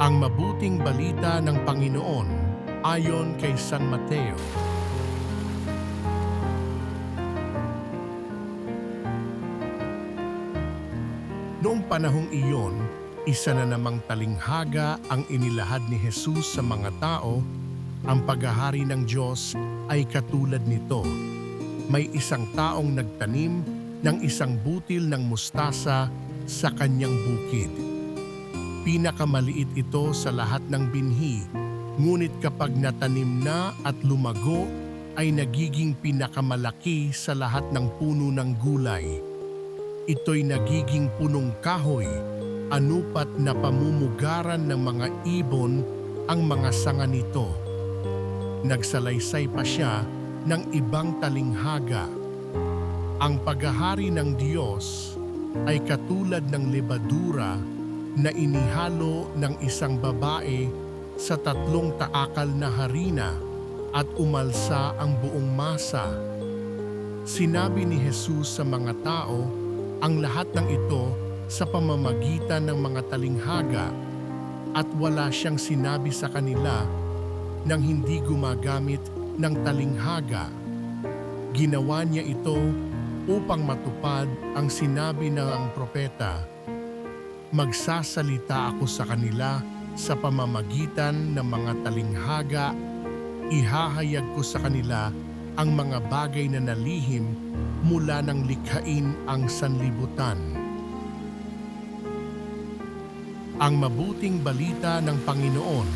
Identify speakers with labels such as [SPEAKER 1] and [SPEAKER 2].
[SPEAKER 1] Ang mabuting balita ng Panginoon ayon kay San Mateo. Noong panahong iyon, isa na namang talinghaga ang inilahad ni Jesus sa mga tao. Ang paghahari ng Diyos ay katulad nito. May isang taong nagtanim ng isang butil ng mustasa sa kanyang bukid. Pinakamaliit ito sa lahat ng binhi, ngunit kapag natanim na at lumago, ay nagiging pinakamalaki sa lahat ng puno ng gulay. Ito'y nagiging punong kahoy, anupat na pamumugaran ng mga ibon ang mga sanga nito. Nagsalaysay pa siya ng ibang talinghaga. Ang paghahari ng Diyos ay katulad ng lebadura na inihalo ng isang babae sa 3 taakal na harina at umalsa ang buong masa. Sinabi ni Jesus sa mga tao ang lahat ng ito sa pamamagitan ng mga talinghaga at wala siyang sinabi sa kanila nang hindi gumagamit ng talinghaga. Ginawa niya ito upang matupad ang sinabi ng propeta, "Magsasalita ako sa kanila sa pamamagitan ng mga talinghaga, ihahayag ko sa kanila ang mga bagay na nalihim mula nang likhain ang sanlibutan." Ang mabuting balita ng Panginoon.